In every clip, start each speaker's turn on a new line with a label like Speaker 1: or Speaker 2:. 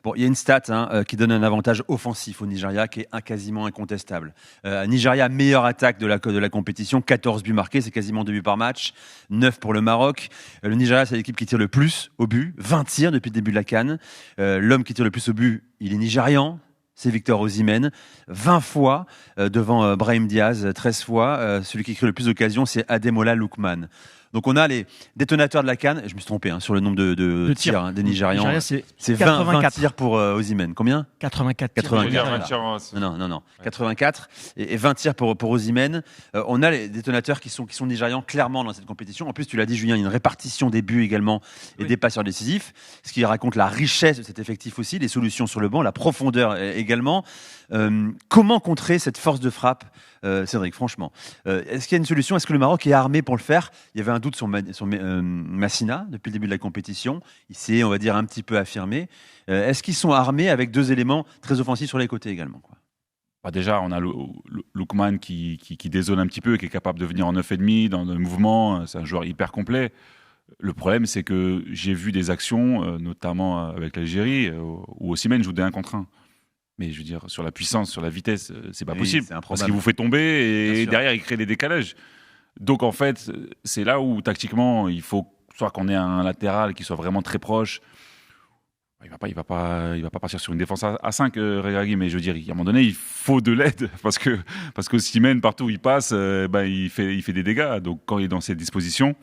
Speaker 1: Bon, il y a une stat qui donne un avantage offensif au Nigeria qui est quasiment incontestable. Nigeria, meilleure attaque de la compétition, 14 buts marqués, c'est quasiment 2 buts par match, 9 pour le Maroc. Le Nigeria, c'est l'équipe qui tire le plus au but, 20 tirs depuis le début de la CAN. L'homme qui tire le plus au but, il est nigérian. C'est Victor Osimhen, 20 fois devant Brahim Diaz, 13 fois. Celui qui crée le plus d'occasions, c'est Ademola Lookman. Donc on a les détonateurs de la CAN. Je me suis trompé sur le nombre de tirs des Nigérians.
Speaker 2: Nigeria,
Speaker 1: c'est 20 tirs pour Osimhen. Combien ?
Speaker 2: 84 tirs.
Speaker 1: 84. Non. 84 et 20 tirs pour Osimhen. On a les détonateurs qui sont nigérians clairement dans cette compétition. En plus, tu l'as dit, Julien, il y a une répartition des buts également et des passeurs décisifs, ce qui raconte la richesse de cet effectif aussi, les solutions sur le banc, la profondeur également. Comment contrer cette force de frappe, Cédric, franchement est-ce qu'il y a une solution ? Est-ce que le Maroc est armé pour le faire ? Il y avait un doute sur Massina depuis le début de la compétition. Il s'est, on va dire, un petit peu affirmé. Est-ce qu'ils sont armés avec deux éléments très offensifs sur les côtés également, quoi ?
Speaker 3: Déjà, on a Lookman qui dézone un petit peu, qui est capable de venir en 9,5 dans le mouvement. C'est un joueur hyper complet. Le problème, c'est que j'ai vu des actions, notamment avec l'Algérie, où Osimhen joue des 1 contre 1. Mais je veux dire, sur la puissance, sur la vitesse, c'est pas possible. Parce qu'il vous fait tomber et derrière, il crée des décalages. Donc en fait, c'est là où tactiquement, il faut soit qu'on ait un latéral qui soit vraiment très proche. Il va pas partir sur une défense à 5, Regragui, mais je veux dire, à un moment donné, il faut de l'aide parce que Osimhen, partout où il passe, il fait des dégâts. Donc quand il est dans ces dispositions,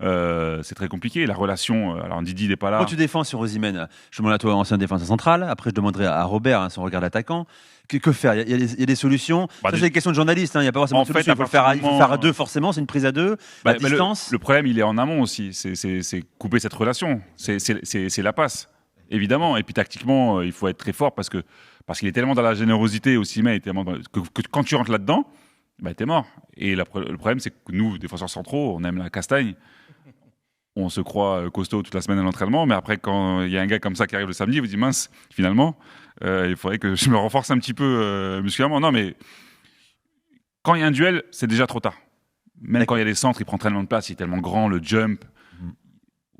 Speaker 3: c'est très compliqué. La relation, alors Didi n'est pas là.
Speaker 1: Quand tu défends sur Osimhen, je demande à toi, ancien défenseur central. Après, je demanderai à Robert, son regard d'attaquant. Que faire ? Il y a des solutions. Ça, c'est des questions de journalistes. Il n'y a pas forcément de solution. Il faut le faire à deux, forcément. C'est une prise à deux. À distance.
Speaker 3: Le problème, il est en amont aussi. C'est couper cette relation. C'est la passe, évidemment. Et puis tactiquement, il faut être très fort parce qu'il est tellement dans la générosité Osimhen, que quand tu rentres là-dedans, t'es mort. Et le problème, c'est que nous, défenseurs centraux, on aime la castagne. On se croit costaud toute la semaine à l'entraînement, mais après, quand il y a un gars comme ça qui arrive le samedi, vous dites mince, finalement, il faudrait que je me renforce un petit peu musculairement. Non, mais quand il y a un duel, c'est déjà trop tard. Même quand il y a des centres, il prend tellement de place, il est tellement grand, le jump.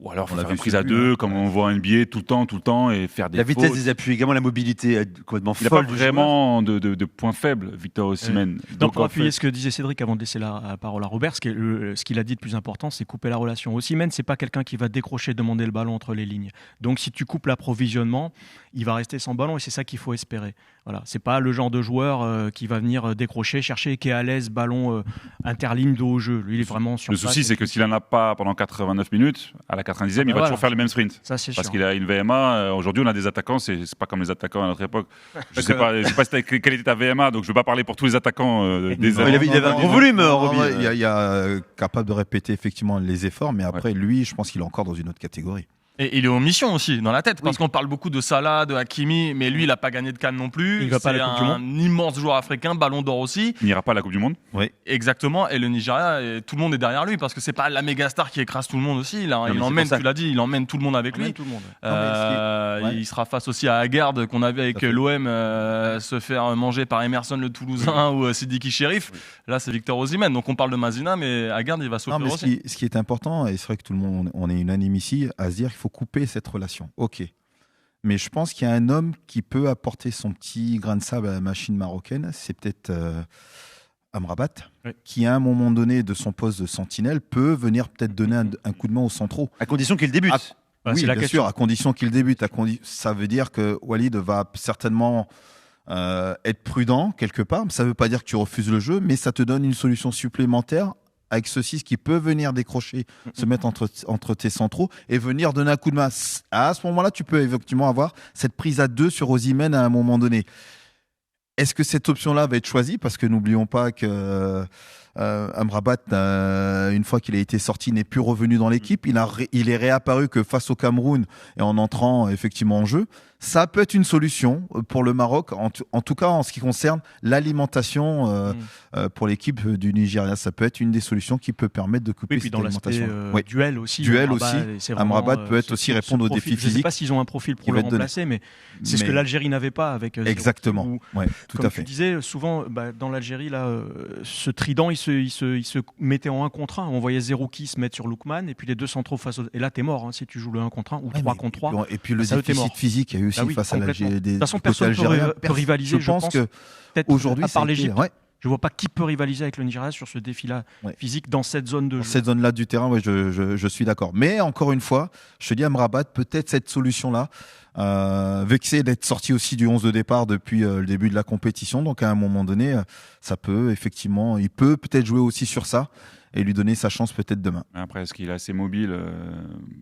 Speaker 3: Ou alors, il faut faire une prise à deux, comme on voit en NBA tout le temps, et faire des
Speaker 1: La vitesse
Speaker 3: fautes.
Speaker 1: des appuis, également la mobilité complètement folle.
Speaker 3: Il n'a pas vraiment de points faibles, Victor Osimhen.
Speaker 2: Donc pour appuyer ce que disait Cédric avant de laisser la parole à Robert, ce qu'il a dit de plus important, c'est couper la relation. Osimhen, c'est pas quelqu'un qui va décrocher, demander le ballon entre les lignes. Donc si tu coupes l'approvisionnement, il va rester sans ballon et c'est ça qu'il faut espérer. Voilà, c'est pas le genre de joueur qui va venir décrocher, chercher, qui est à l'aise, ballon interligne dos au jeu. Lui, il est vraiment sur
Speaker 3: Le souci, c'est que s'il n'en a pas pendant 89 minutes, à la 90e, il va toujours faire le même sprint.
Speaker 2: Ça, c'est
Speaker 3: parce
Speaker 2: sûr.
Speaker 3: qu'il a une VMA. Aujourd'hui, on a des attaquants, c'est pas comme les attaquants à notre époque. Je sais pas quelle était ta VMA, donc je ne veux pas parler pour tous les attaquants des années.
Speaker 1: Il avait un gros volume, Roby.
Speaker 4: Il y a capable de répéter effectivement les efforts, mais après, lui, je pense qu'il est encore dans une autre catégorie.
Speaker 5: Et il est en mission aussi, dans la tête, parce qu'on parle beaucoup de Salah, de Hakimi, mais lui, il n'a pas gagné de CAN non plus.
Speaker 2: Il va pas à la Coupe du Monde.
Speaker 5: C'est un immense joueur africain, ballon d'or aussi.
Speaker 3: Il n'ira pas à la Coupe du Monde.
Speaker 4: Oui.
Speaker 5: Exactement, et le Nigeria, tout le monde est derrière lui, parce que c'est pas la méga star qui écrase tout le monde aussi. Il emmène, tu l'as dit, il emmène tout le monde avec lui.
Speaker 2: Tout le monde.
Speaker 5: Il sera face aussi à Aguerd, qu'on avait avec l'OM, se faire manger par Emerson le Toulousain ou Sidiki Chérif. Là, c'est Victor Osimhen. Donc on parle de Mazina, mais Aguerd, il va souffrir aussi.
Speaker 4: Ce qui est important, et c'est vrai que tout le monde, on est unanime ici, à se dire qu'il faut couper cette relation. Ok. Mais je pense qu'il y a un homme qui peut apporter son petit grain de sable à la machine marocaine. C'est peut-être Amrabat, qui à un moment donné de son poste de sentinelle peut venir peut-être donner un coup de main aux centraux.
Speaker 1: À condition qu'il débute.
Speaker 4: Oui, bien sûr, à condition qu'il débute. Ça veut dire que Walid va certainement être prudent quelque part. Ça ne veut pas dire que tu refuses le jeu, mais ça te donne une solution supplémentaire avec ce 6 qui peut venir décrocher, se mettre entre tes centraux et venir donner un coup de main. À ce moment-là, tu peux effectivement avoir cette prise à 2 sur Osimhen à un moment donné. Est-ce que cette option-là va être choisie ? Parce que n'oublions pas que Amrabat, une fois qu'il a été sorti, n'est plus revenu dans l'équipe. Il est réapparu que face au Cameroun et en entrant effectivement en jeu. Ça peut être une solution pour le Maroc, en tout cas en ce qui concerne l'alimentation pour l'équipe du Nigeria. Ça peut être une des solutions qui peut permettre de couper cette alimentation.
Speaker 2: Duel aussi.
Speaker 4: Amrabat peut être aussi répondre aux défis physiques.
Speaker 2: Je ne sais pas s'ils ont un profil pour le remplacer, mais c'est ce que l'Algérie n'avait pas avec.
Speaker 4: Exactement. Tout à fait.
Speaker 2: Tu disais souvent dans l'Algérie là, ce trident il se mettait en 1 contre 1. On voyait Zerouki se mettre sur Lookman et puis les deux centraux face au... Et là, t'es mort si tu joues le 1 contre 1 ou 3 contre 3.
Speaker 4: Et puis le déficit physique, il y a eu aussi face à l'Algérie.
Speaker 2: De toute façon, personne ne peut rivaliser.
Speaker 4: Je pense que
Speaker 2: aujourd'hui, à part l'Égypte, je vois pas qui peut rivaliser avec le Nigeria sur ce défi-là physique dans cette zone de jeu.
Speaker 4: Cette zone-là du terrain, je suis d'accord. Mais encore une fois, je te dis Amrabat, peut-être cette solution-là, vexé d'être sorti aussi du 11 de départ depuis le début de la compétition. Donc à un moment donné, ça peut effectivement, il peut peut-être jouer aussi sur ça et lui donner sa chance peut-être demain.
Speaker 3: Après, est-ce qu'il est assez mobile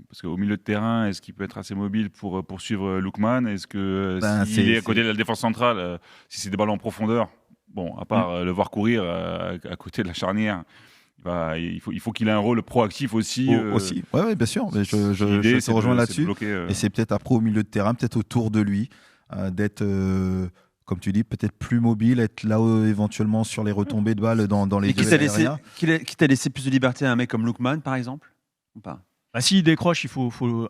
Speaker 3: parce qu'au milieu de terrain, est-ce qu'il peut être assez mobile pour poursuivre Lookman? Est-ce que s'il est à côté de la défense centrale, si c'est des ballons en profondeur, bon, à part le voir courir à côté de la charnière, il faut qu'il ait un rôle proactif aussi.
Speaker 4: Aussi, ouais, bien sûr. Mais je te rejoins là-dessus. Et c'est peut-être après au milieu de terrain, peut-être autour de lui, d'être, comme tu dis, peut-être plus mobile, être là éventuellement sur les retombées de balles dans les duels aériens.
Speaker 1: Qui t'a laissé plus de liberté à un mec comme Lookman, par exemple, ou pas?
Speaker 2: S'il décroche,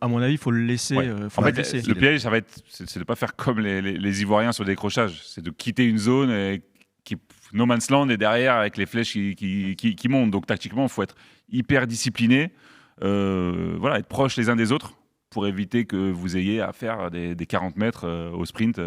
Speaker 2: à mon avis, il faut le laisser.
Speaker 3: En fait, le piège, c'est de ne pas faire comme les Ivoiriens sur le décrochage. C'est de quitter une zone qui no man's land est derrière avec les flèches qui montent. Donc tactiquement, il faut être hyper discipliné, être proche les uns des autres pour éviter que vous ayez à faire des 40 mètres au sprint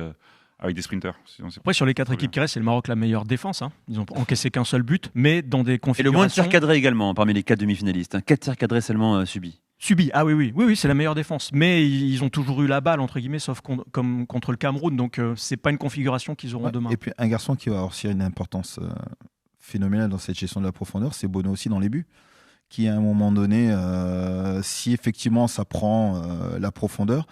Speaker 3: avec des sprinters.
Speaker 2: Après, sur les 4 équipes qui restent, c'est le Maroc la meilleure défense. Ils n'ont encaissé qu'un seul but, mais dans des configurations...
Speaker 1: Et le moins de tirs cadrés également, parmi les 4 demi-finalistes. 4 tirs cadrés seulement subis.
Speaker 2: Subi, oui, c'est la meilleure défense. Mais ils ont toujours eu la balle, entre guillemets, sauf comme contre le Cameroun. Donc, c'est pas une configuration qu'ils auront demain.
Speaker 4: Et puis, un garçon qui va avoir aussi une importance phénoménale dans cette gestion de la profondeur, c'est Bono aussi dans les buts. Qui, à un moment donné, si effectivement ça prend la profondeur,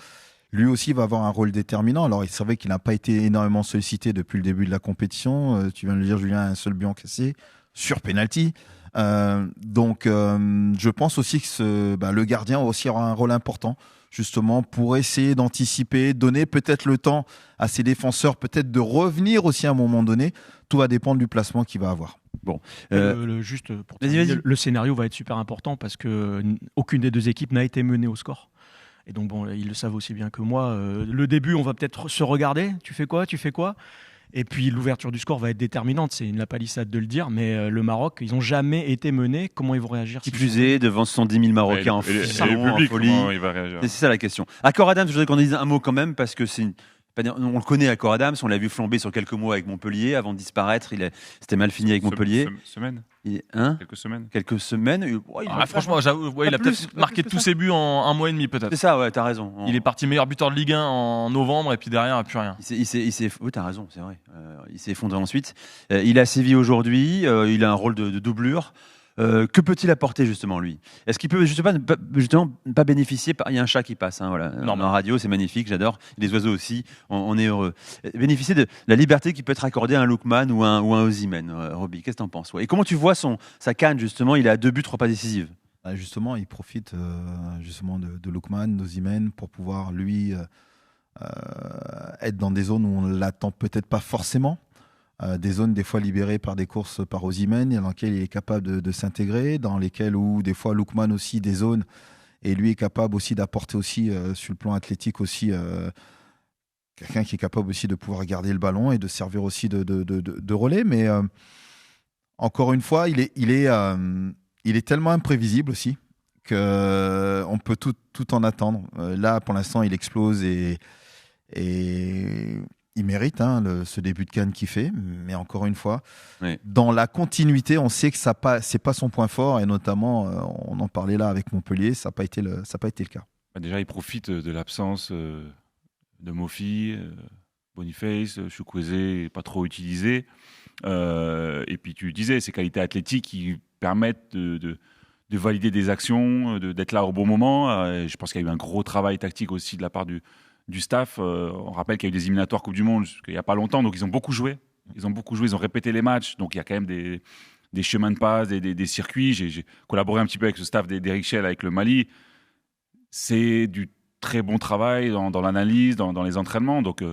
Speaker 4: lui aussi va avoir un rôle déterminant. Alors, c'est vrai qu'il n'a pas été énormément sollicité depuis le début de la compétition. Tu viens de le dire, Julien, un seul but encaissé sur penalty. Donc, je pense aussi que le gardien aussi aura un rôle important, justement, pour essayer d'anticiper, donner peut-être le temps à ses défenseurs, peut-être de revenir aussi à un moment donné. Tout va dépendre du placement qu'il va avoir.
Speaker 1: Bon,
Speaker 2: juste pour terminer, le scénario va être super important parce que aucune des deux équipes n'a été menée au score. Et donc, bon, ils le savent aussi bien que moi. Le début, on va peut-être se regarder. Tu fais quoi? Et puis l'ouverture du score va être déterminante, c'est une lapalissade de le dire, mais le Maroc, ils n'ont jamais été menés. Comment ils vont réagir?
Speaker 1: Qui plus est, devant 110 000 Marocains en folie.
Speaker 3: Comment il va réagir?
Speaker 1: C'est ça la question. Accord Adams, je voudrais qu'on dise un mot quand même, parce que on le connaît, Accord Adams, on l'a vu flamber sur quelques mois avec Montpellier, avant de disparaître, c'était mal fini avec Montpellier. Quelques semaines.
Speaker 5: Franchement, j'avoue, il a peut-être marqué tous ses buts en 1 mois et demi, peut-être.
Speaker 1: C'est ça, ouais, t'as raison.
Speaker 5: Il est parti meilleur buteur de Ligue 1 en novembre, et puis derrière, il n'y a plus rien.
Speaker 1: Oui, t'as raison, c'est vrai. Il s'est effondré ensuite. Il a sévi aujourd'hui, il a un rôle de doublure. Que peut-il apporter justement lui? Est-ce qu'il peut justement pas bénéficier Il y a un chat qui passe, voilà. En radio, c'est magnifique, j'adore. Les oiseaux aussi, on est heureux. Bénéficier de la liberté qui peut être accordée à un Lookman ou un Osimhen. Roby, qu'est-ce que t'en penses? Et comment tu vois sa canne justement? Il a 2 buts, 3 passes décisives.
Speaker 4: Justement, il profite justement de Lookman, d'Osimhen pour pouvoir lui être dans des zones où on l'attend peut-être pas forcément. Des zones des fois libérées par des courses par Osimhen, dans lesquelles il est capable de s'intégrer, dans lesquelles où des fois Lookman aussi des zones, et lui est capable aussi d'apporter aussi sur le plan athlétique aussi quelqu'un qui est capable aussi de pouvoir garder le ballon et de servir aussi de relais. Mais encore une fois, il est tellement imprévisible aussi qu'on peut tout en attendre. Là, pour l'instant, il explose et il mérite ce début de CAN qu'il fait, mais encore une fois, dans la continuité, on sait que c'est pas son point fort, et notamment, on en parlait là avec Montpellier, ça n'a pas été le cas.
Speaker 3: Déjà, il profite de l'absence de Mofi, Boniface, Chukwueze, pas trop utilisé. Et puis tu disais, ces qualités athlétiques qui permettent de valider des actions, d'être là au bon moment. Je pense qu'il y a eu un gros travail tactique aussi de la part du staff. On rappelle qu'il y a eu des éliminatoires Coupe du Monde il n'y a pas longtemps, donc ils ont beaucoup joué. Ils ont répété les matchs, donc il y a quand même des chemins de passe, des circuits. J'ai collaboré un petit peu avec ce staff d'Eric Schell, avec le Mali. C'est du très bon travail dans l'analyse, dans les entraînements. Donc,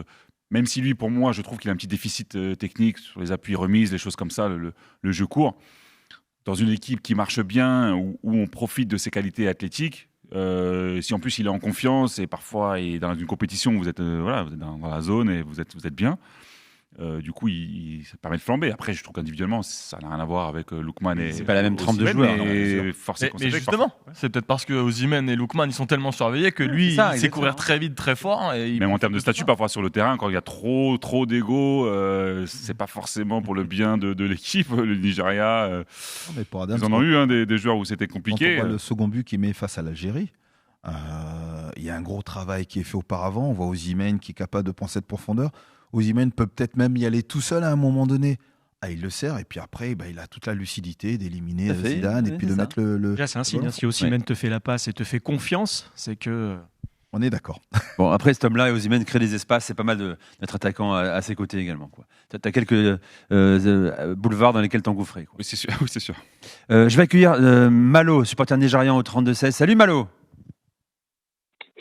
Speaker 3: même si lui, pour moi, je trouve qu'il a un petit déficit technique sur les appuis remises, les choses comme ça, le jeu court. Dans une équipe qui marche bien, où on profite de ses qualités athlétiques, si en plus il est en confiance et parfois dans une compétition, vous êtes dans la zone et vous êtes bien. Du coup, ça permet de flamber. Après, je trouve qu'individuellement, ça n'a rien à voir avec Lookman et.
Speaker 1: C'est pas la même trempe de
Speaker 3: Osimhen,
Speaker 1: joueurs,
Speaker 3: mais force est
Speaker 5: Mais
Speaker 3: constater que
Speaker 5: justement, c'est peut-être parce que Osimhen et Lookman ils sont tellement surveillés que lui,
Speaker 1: c'est ça,
Speaker 5: il sait
Speaker 1: exactement.
Speaker 5: courir très vite, très fort. Et
Speaker 3: même en termes de statut, parfois sur le terrain, quand il y a trop d'ego, c'est pas forcément pour le bien de l'équipe. Le Nigeria,
Speaker 4: Non, mais pour Adams,
Speaker 3: ils en ont eu des joueurs où c'était
Speaker 4: quand on
Speaker 3: compliqué.
Speaker 4: voit le second but qu'il met face à l'Algérie, il y a un gros travail qui est fait auparavant. On voit Osimhen qui est capable de penser de profondeur. Osimhen peut peut-être même y aller tout seul à un moment donné. Il le sert et puis après, il a toute la lucidité d'éliminer
Speaker 1: Tout à fait,
Speaker 4: Zidane et
Speaker 1: oui,
Speaker 4: puis
Speaker 1: c'est
Speaker 4: de
Speaker 1: ça.
Speaker 4: mettre le.
Speaker 2: Déjà, c'est un signe. Si Osimhen te fait la passe et te fait confiance, c'est que.
Speaker 4: On est d'accord.
Speaker 1: Bon, après, cet homme-là, Osimhen, crée des espaces. C'est pas mal d'être attaquant à ses côtés également. Tu as quelques boulevards dans lesquels t'engouffrer.
Speaker 3: Oui, c'est sûr. Oui, c'est sûr.
Speaker 1: Je vais accueillir Malo, supporter nigérian au 32-16. Salut Malo.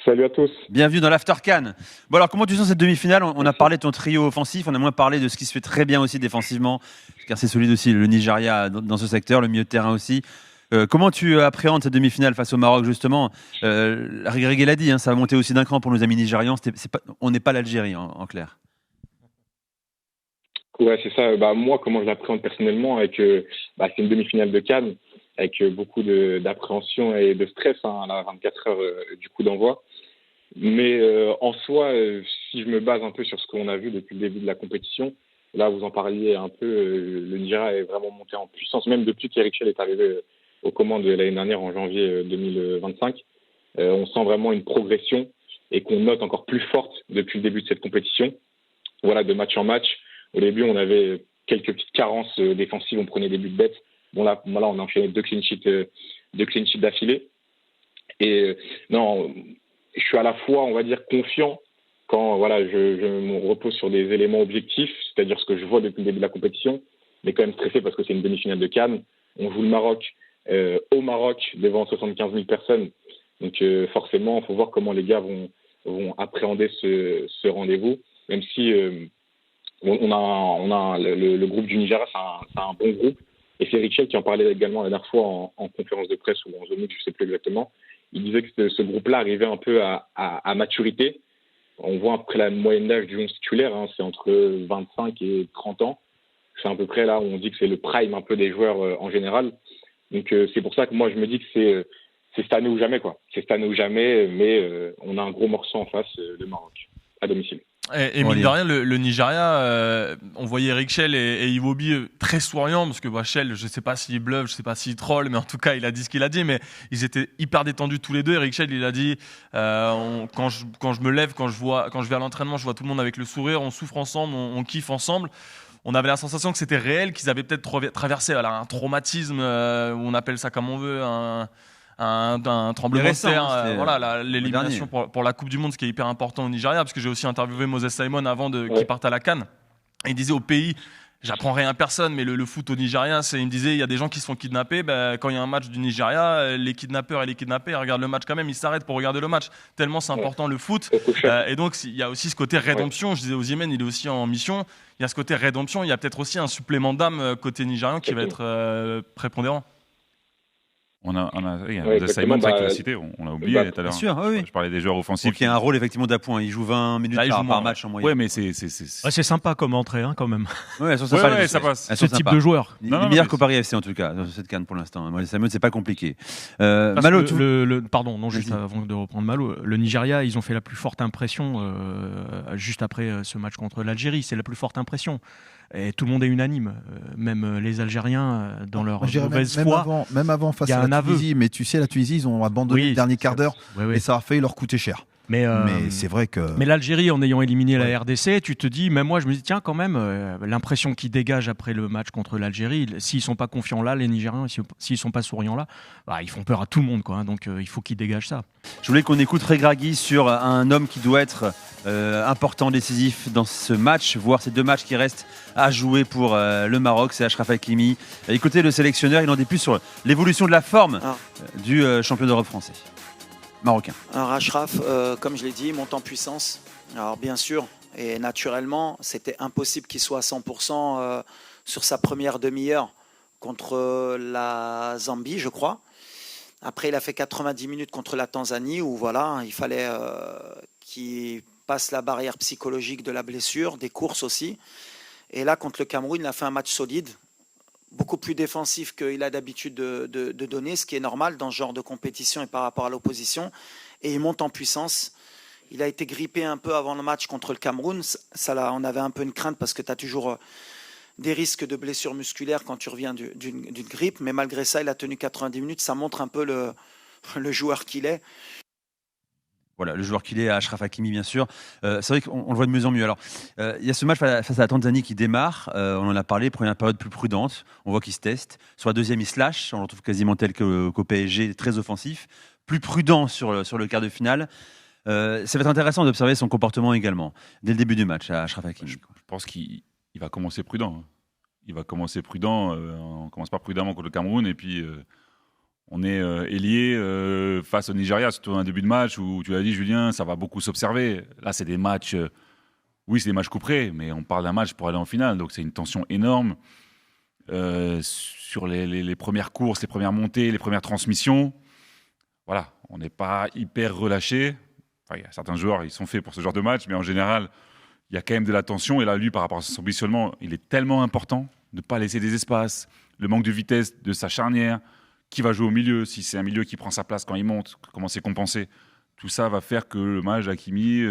Speaker 6: Salut à tous.
Speaker 1: Bienvenue dans l'After Can. Bon, alors, comment tu sens cette demi-finale ? On a parlé de ton trio offensif, on a moins parlé de ce qui se fait très bien aussi défensivement, car c'est solide aussi le Nigeria dans ce secteur, le milieu de terrain aussi. Comment tu appréhendes cette demi-finale face au Maroc, justement ? Régé l'a dit, ça va monter aussi d'un cran pour nos amis nigérians. On n'est pas l'Algérie, en clair.
Speaker 6: Ouais, c'est ça. Moi, comment je l'appréhende personnellement, c'est une demi-finale de CAN avec beaucoup d'appréhension et de stress à la 24 heures du coup d'envoi. Mais en soi, si je me base un peu sur ce qu'on a vu depuis le début de la compétition, là vous en parliez un peu, le Nigeria est vraiment monté en puissance, même depuis qu'Eric Chell est arrivé aux commandes l'année dernière en janvier 2025. On sent vraiment une progression et qu'on note encore plus forte depuis le début de cette compétition. Voilà, de match en match. Au début, on avait quelques petites carences défensives, on prenait des buts bêtes. Bon là, on a enchaîné deux clean sheets d'affilée. Et non, je suis à la fois, on va dire, confiant quand je me repose sur des éléments objectifs, c'est-à-dire ce que je vois depuis le début de la compétition, mais quand même stressé parce que c'est une demi-finale de CAN. On joue le Maroc au Maroc devant 75 000 personnes. Donc forcément, il faut voir comment les gars vont appréhender ce rendez-vous, même si on a le groupe du Nigeria, c'est un bon groupe. Et c'est Eric Chell qui en parlait également la dernière fois en conférence de presse ou en Zoom, je ne sais plus exactement. Il disait que ce groupe-là arrivait un peu à maturité. On voit après la moyenne d'âge du 11 titulaire, c'est entre 25 et 30 ans. C'est à peu près là où on dit que c'est le prime un peu des joueurs en général. Donc c'est pour ça que moi je me dis que c'est cette année ou jamais, quoi. C'est cette année ou jamais, mais on a un gros morceau en face, le Maroc, à domicile.
Speaker 5: Et mine de rien, le Nigeria, on voyait Eric Chell et Iwobi très souriants, parce que Chell, je ne sais pas s'il bluffe, je ne sais pas s'il troll, mais en tout cas, il a dit ce qu'il a dit, mais ils étaient hyper détendus tous les deux. Eric Chell, il a dit, quand je me lève, quand je vais à l'entraînement, je vois tout le monde avec le sourire, on souffre ensemble, on kiffe ensemble. On avait la sensation que c'était réel, qu'ils avaient peut-être traversé un traumatisme, on appelle ça comme on veut, un tremblement de terre, l'élimination pour la Coupe du Monde, ce qui est hyper important au Nigeria, parce que j'ai aussi interviewé Moses Simon avant qu'il parte à la CAN. Et il disait au pays, j'apprends rien à personne, mais le foot au Nigeria, il me disait, il y a des gens qui se font kidnapper. Quand il y a un match du Nigeria, les kidnappeurs et les kidnappés regardent le match quand même, ils s'arrêtent pour regarder le match. Tellement c'est important le foot. Et donc il y a aussi ce côté rédemption. Je disais Osimhen, il est aussi en mission. Il y a ce côté rédemption. Il y a peut-être aussi un supplément d'âme côté nigérian qui va être prépondérant.
Speaker 3: Il y a Simon qui l'a cité, on l'a oublié tout à l'heure.
Speaker 1: Bien sûr, oui.
Speaker 3: Je parlais des joueurs offensifs.
Speaker 1: Donc il y a un rôle effectivement d'appoint. Il joue 20 minutes par match en moyenne.
Speaker 3: Ouais, mais c'est
Speaker 2: sympa comme entrée quand même.
Speaker 1: Ouais,
Speaker 3: ça passe.
Speaker 2: Ce type de joueur.
Speaker 1: Il est meilleur qu'au Paris FC en tout cas dans cette CAN pour l'instant. Moi, Simon, c'est pas compliqué.
Speaker 2: Malo, juste avant de reprendre Malo, le Nigeria, ils ont fait la plus forte impression juste après ce match contre l'Algérie. C'est la plus forte impression. Et tout le monde est unanime, même les Algériens dans leur mauvaise foi.
Speaker 4: Même avant face à la Tunisie, mais tu sais, la Tunisie, ils ont abandonné le dernier quart d'heure et ça a failli leur coûter cher. Mais c'est vrai que.
Speaker 2: Mais l'Algérie, en ayant éliminé la RDC, tu te dis, même moi, je me dis, tiens, quand même, l'impression qu'ils dégagent après le match contre l'Algérie, s'ils sont pas confiants là, les Nigériens, s'ils sont pas souriants là, ils font peur à tout le monde, quoi. Donc, il faut qu'ils dégagent ça.
Speaker 1: Je voulais qu'on écoute Regragui sur un homme qui doit être important, décisif dans ce match, voire ces deux matchs qui restent à jouer pour le Maroc, c'est Achraf Hakimi. Écoutez le sélectionneur, il en dit plus sur l'évolution de la forme du champion d'Europe français. Marocain.
Speaker 7: Alors Achraf, comme je l'ai dit, monte en puissance. Alors bien sûr, et naturellement, c'était impossible qu'il soit à 100% sur sa première demi-heure contre la Zambie, je crois. Après, il a fait 90 minutes contre la Tanzanie où il fallait qu'il passe la barrière psychologique de la blessure, des courses aussi. Et là, contre le Cameroun, il a fait un match solide, beaucoup plus défensif qu'il a d'habitude de donner, ce qui est normal dans ce genre de compétition et par rapport à l'opposition. Et il monte en puissance. Il a été grippé un peu avant le match contre le Cameroun. On avait un peu une crainte parce que tu as toujours des risques de blessures musculaires quand tu reviens d'une grippe. Mais malgré ça, il a tenu 90 minutes. Ça montre un peu le joueur qu'il est.
Speaker 1: Voilà, le joueur qu'il est, Achraf Hakimi, bien sûr. C'est vrai qu'on le voit de mieux en mieux. Alors, il y a ce match face à la Tanzanie qui démarre. On en a parlé, première période plus prudente. On voit qu'il se teste. Sur la deuxième, il se lâche. On le retrouve quasiment tel qu'au PSG, très offensif. Plus prudent sur le quart de finale. Ça va être intéressant d'observer son comportement également, dès le début du match, à Achraf Hakimi.
Speaker 3: Je pense qu'il va commencer prudent. Il va commencer prudent. On commence pas prudemment contre le Cameroun. Et puis... on est ailier face au Nigeria, surtout un début de match où tu l'as dit, Julien, ça va beaucoup s'observer. Là, c'est des matchs, oui, c'est des matchs couperés, mais on parle d'un match pour aller en finale, donc c'est une tension énorme. Sur les premières courses, les premières montées, les premières transmissions, voilà, on n'est pas hyper relâché. Enfin, il y a certains joueurs, ils sont faits pour ce genre de match, mais en général, il y a quand même de la tension. Et là, lui, par rapport à son positionnement, il est tellement important de ne pas laisser des espaces, le manque de vitesse de sa charnière. Qui va jouer au milieu, si c'est un milieu qui prend sa place quand il monte, comment c'est compensé. Tout ça va faire que le match Hakimi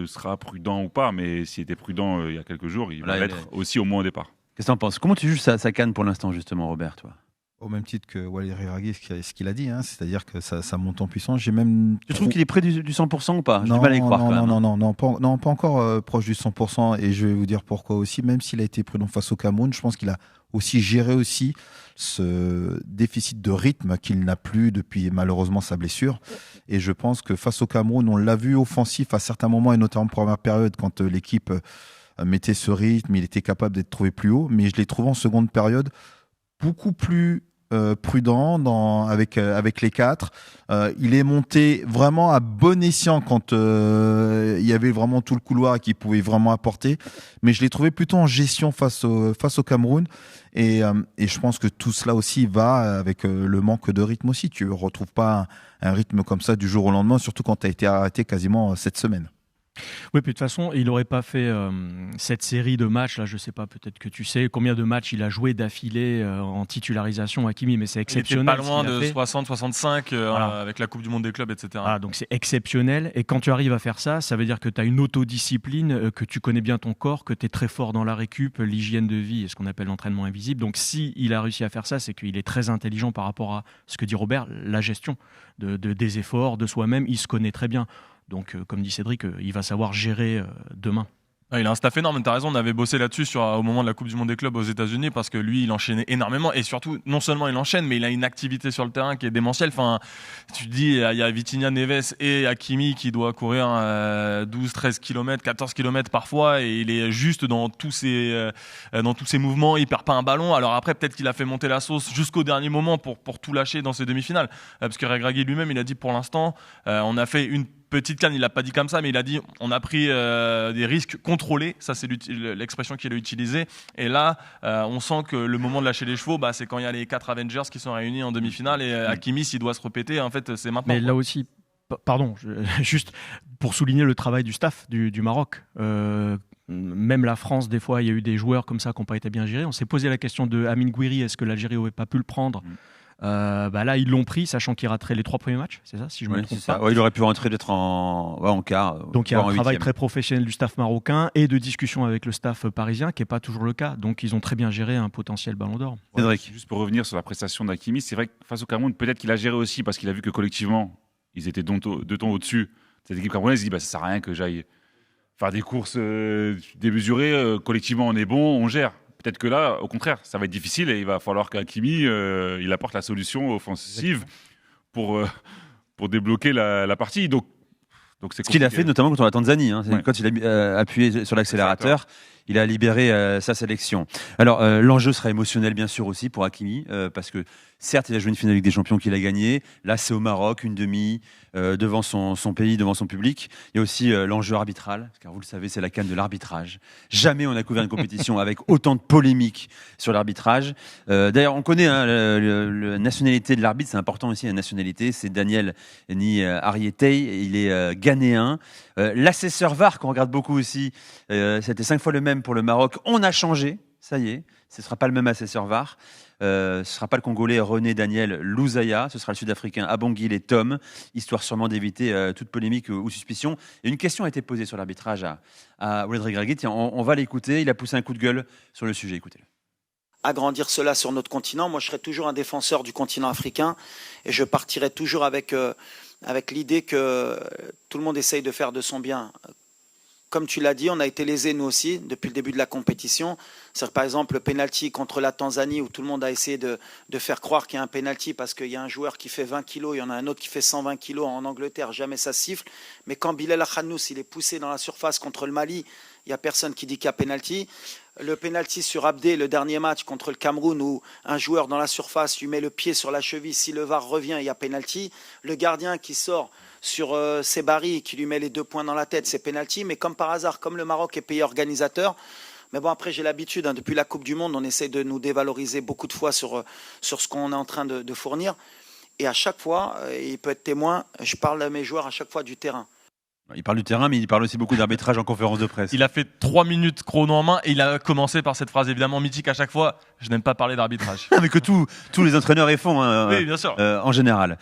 Speaker 3: sera prudent ou pas, mais s'il était prudent il y a quelques jours, il va l'être aussi au moins au départ.
Speaker 1: Qu'est-ce que tu en penses ? Comment tu juges sa CAN pour l'instant, justement, Robert, toi ?
Speaker 4: Au même titre que Walid Regragui, ce qu'il a dit, hein, c'est-à-dire que ça monte en puissance. J'ai même
Speaker 1: tu trouves qu'il est près du 100% ou pas ? J'ai du mal à y croire quand même.
Speaker 4: Non, pas encore proche du 100%, et je vais vous dire pourquoi aussi. Même s'il a été prudent face au Cameroun, je pense qu'il a aussi géré aussi ce déficit de rythme qu'il n'a plus depuis malheureusement sa blessure. Et je pense que face au Cameroun, on l'a vu offensif à certains moments, et notamment en première période, quand l'équipe mettait ce rythme, il était capable d'être trouvé plus haut. Mais je l'ai trouvé en seconde période beaucoup plus prudent avec les quatre. Il est monté vraiment à bon escient quand il y avait vraiment tout le couloir qu'il pouvait vraiment apporter. Mais je l'ai trouvé plutôt en gestion face au Cameroun. Et je pense que tout cela aussi va avec le manque de rythme aussi. Tu ne retrouves pas un rythme comme ça du jour au lendemain, surtout quand tu as été arrêté quasiment cette semaine.
Speaker 2: Oui, puis de toute façon, il n'aurait pas fait cette série de matchs. Là, je ne sais pas, peut-être que tu sais combien de matchs il a joué d'affilée en titularisation, Hakimi, mais c'est exceptionnel.
Speaker 5: Il était pas loin de 60-65 voilà. Avec la Coupe du Monde des clubs, etc.
Speaker 2: Ah, donc c'est exceptionnel. Et quand tu arrives à faire ça, ça veut dire que tu as une autodiscipline, que tu connais bien ton corps, que tu es très fort dans la récup, l'hygiène de vie et ce qu'on appelle l'entraînement invisible. Donc s'il a réussi à faire ça, c'est qu'il est très intelligent par rapport à ce que dit Robert, la gestion des efforts, de soi-même. Il se connaît très bien. Donc, comme dit Cédric, il va savoir gérer demain.
Speaker 5: Ah, il a un staff énorme, t'as raison, on avait bossé là-dessus au moment de la Coupe du Monde des clubs aux États-Unis parce que lui, il enchaînait énormément et surtout, non seulement il enchaîne, mais il a une activité sur le terrain qui est démentielle. Enfin, tu te dis, il y a Vitinha, Neves et Hakimi qui doit courir 12, 13 km, 14 km parfois et il est juste dans tous ses mouvements, il perd pas un ballon. Alors après, peut-être qu'il a fait monter la sauce jusqu'au dernier moment pour tout lâcher dans ses demi-finales. Parce que Regragui lui-même, il a dit pour l'instant, on a fait une petite canne, il l'a pas dit comme ça, mais il a dit on a pris des risques contrôlés, ça c'est l'expression qu'il a utilisée. Et là, on sent que le moment de lâcher les chevaux, c'est quand il y a les 4 Avengers qui sont réunis en demi-finale et Hakimi, s'il doit se répéter, en fait, c'est maintenant.
Speaker 2: Mais là aussi, pardon, juste pour souligner le travail du staff du Maroc. Même la France, des fois, il y a eu des joueurs comme ça qui n'ont pas été bien gérés. On s'est posé la question de Amin Gouiri, est-ce que l'Algérie n'aurait pas pu le prendre ? Là, ils l'ont pris, sachant qu'il raterait les 3 premiers matchs, c'est ça, si je me trompe pas.
Speaker 1: Ouais, il aurait pu rentrer d'être en quart.
Speaker 2: Donc il y a un travail très professionnel du staff marocain et de discussion avec le staff parisien, qui n'est pas toujours le cas. Donc ils ont très bien géré un potentiel Ballon d'Or.
Speaker 3: Cédric, juste pour revenir sur la prestation d'Hakimi, c'est vrai que face au Cameroun, peut-être qu'il a géré aussi parce qu'il a vu que collectivement, ils étaient 2 tons au-dessus. Cette équipe camerounaise, il dit ça sert à rien que j'aille faire des courses démesurées. Collectivement, on est bon, on gère. Peut-être que là, au contraire, ça va être difficile et il va falloir qu'Hakimi il apporte la solution offensive pour débloquer la partie. Donc c'est
Speaker 1: ce qu'il a fait notamment contre la Tanzanie. Hein.
Speaker 3: Ouais.
Speaker 1: Quand il a appuyé sur l'accélérateur, il a libéré sa sélection. Alors, l'enjeu sera émotionnel, bien sûr, aussi pour Hakimi, parce que certes, il a joué une finale Ligue des Champions qu'il a gagnée. Là, c'est au Maroc, une demi, devant son pays, devant son public. Il y a aussi l'enjeu arbitral, car vous le savez, c'est la CAN de l'arbitrage. Jamais on a couvert une compétition avec autant de polémiques sur l'arbitrage. D'ailleurs, on connaît la nationalité de l'arbitre, c'est important aussi, la nationalité. C'est Daniel Ni Arietey, il est ghanéen. L'assesseur VAR, qu'on regarde beaucoup aussi, c'était 5 fois le même même pour le Maroc. On a changé, ça y est. Ce ne sera pas le même assesseur VAR. Ce ne sera pas le Congolais René Daniel Louzaya. Ce sera le Sud-Africain Abongile Tom, histoire sûrement d'éviter toute polémique ou suspicion. Et une question a été posée sur l'arbitrage à Walid Regragui. Tiens, on va l'écouter. Il a poussé un coup de gueule sur le sujet. Écoutez-le.
Speaker 7: Agrandir cela sur notre continent. Moi, je serai toujours un défenseur du continent africain et je partirai toujours avec l'idée que tout le monde essaye de faire de son bien. Comme tu l'as dit, on a été lésés nous aussi depuis le début de la compétition. C'est-à-dire, par exemple, le penalty contre la Tanzanie où tout le monde a essayé de faire croire qu'il y a un penalty parce qu'il y a un joueur qui fait 20 kilos, il y en a un autre qui fait 120 kilos en Angleterre, jamais ça siffle. Mais quand Bilal Akhanous, il est poussé dans la surface contre le Mali, il n'y a personne qui dit qu'il y a penalty. Le penalty sur Abdé, le dernier match contre le Cameroun où un joueur dans la surface lui met le pied sur la cheville, si le VAR revient, il y a penalty. Le gardien qui sort sur Sebari, qui lui met les 2 points dans la tête, c'est penalty. Mais comme par hasard, comme le Maroc est pays organisateur, mais bon, après j'ai l'habitude, depuis la Coupe du Monde, on essaie de nous dévaloriser beaucoup de fois sur ce qu'on est en train de fournir. Et à chaque fois, il peut être témoin, je parle à mes joueurs à chaque fois du terrain.
Speaker 1: Il parle du terrain, mais il parle aussi beaucoup d'arbitrage en conférence de presse.
Speaker 5: Il a fait 3 minutes chrono en main et il a commencé par cette phrase évidemment mythique à chaque fois. Je n'aime pas parler d'arbitrage.
Speaker 1: Mais que tous les entraîneurs y font,
Speaker 5: Oui, bien sûr.
Speaker 1: En général.